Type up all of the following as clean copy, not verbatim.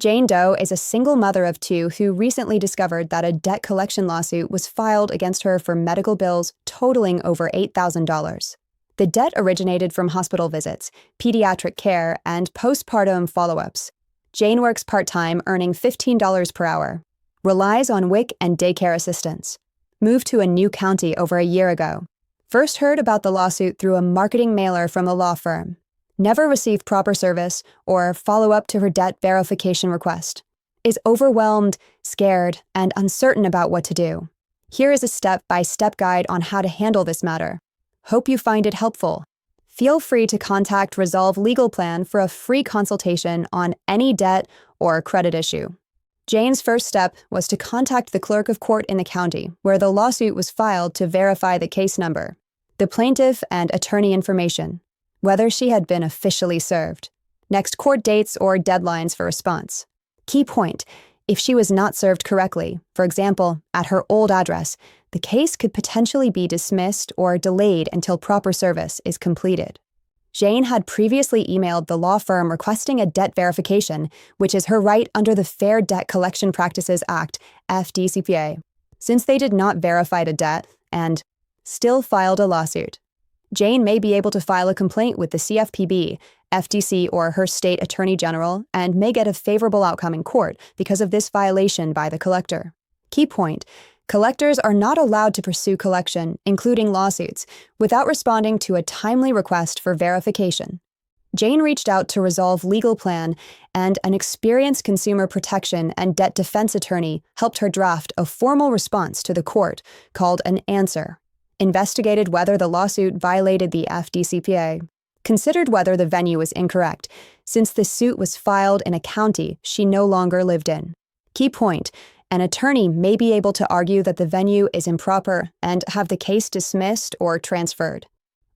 Jane Doe is a single mother of two who recently discovered that a debt collection lawsuit was filed against her for medical bills totaling over $8,000. The debt originated from hospital visits, pediatric care, and postpartum follow-ups. Jane works part-time, earning $15 per hour. Relies on WIC and daycare assistance. Moved to a new county over a year ago. First heard about the lawsuit through a marketing mailer from a law firm. Never received proper service or follow-up to her debt verification request. Is overwhelmed, scared, and uncertain about what to do. Here is a step-by-step guide on how to handle this matter. Hope you find it helpful. Feel free to contact Resolve Legal Plan for a free consultation on any debt or credit issue. Jane's first step was to contact the clerk of court in the county where the lawsuit was filed to verify the case number, the plaintiff and attorney information, whether she had been officially served, next court dates or deadlines for response. Key point, if she was not served correctly, for example, at her old address, the case could potentially be dismissed or delayed until proper service is completed. Jane had previously emailed the law firm requesting a debt verification, which is her right under the Fair Debt Collection Practices Act, FDCPA, since they did not verify the debt and still filed a lawsuit. Jane may be able to file a complaint with the CFPB, FTC, or her state attorney general, and may get a favorable outcome in court because of this violation by the collector. Key point, collectors are not allowed to pursue collection, including lawsuits, without responding to a timely request for verification. Jane reached out to Resolve Legal Plan, and an experienced consumer protection and debt defense attorney helped her draft a formal response to the court called an answer. Investigated whether the lawsuit violated the FDCPA, considered whether the venue was incorrect, since the suit was filed in a county she no longer lived in. Key point, an attorney may be able to argue that the venue is improper and have the case dismissed or transferred.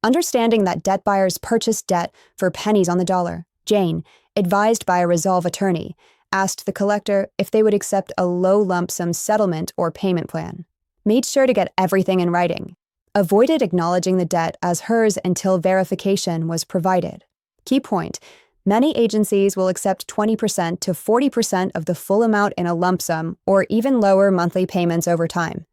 Understanding that debt buyers purchase debt for pennies on the dollar, Jane, advised by a Resolve attorney, asked the collector if they would accept a low lump sum settlement or payment plan. Made sure to get everything in writing. Avoided acknowledging the debt as hers until verification was provided. Key point, many agencies will accept 20% to 40% of the full amount in a lump sum or even lower monthly payments over time.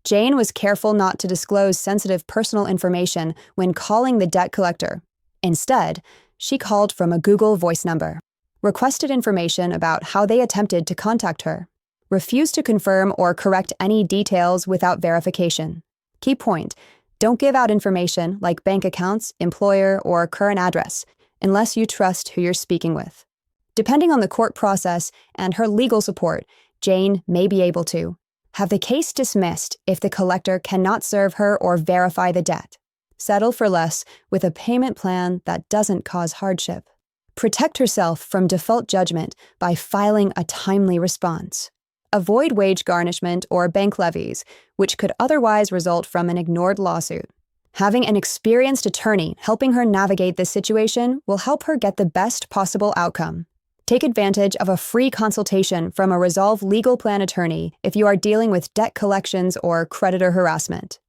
Jane was careful not to disclose sensitive personal information when calling the debt collector. Instead, she called from a Google Voice number, requested information about how they attempted to contact her, refused to confirm or correct any details without verification. Key point, don't give out information like bank accounts, employer, or current address unless you trust who you're speaking with. Depending on the court process and her legal support, Jane may be able to have the case dismissed if the collector cannot serve her or verify the debt. Settle for less with a payment plan that doesn't cause hardship. Protect herself from default judgment by filing a timely response. Avoid wage garnishment or bank levies, which could otherwise result from an ignored lawsuit. Having an experienced attorney helping her navigate this situation will help her get the best possible outcome. Take advantage of a free consultation from a Resolve Legal Plan attorney if you are dealing with debt collections or creditor harassment.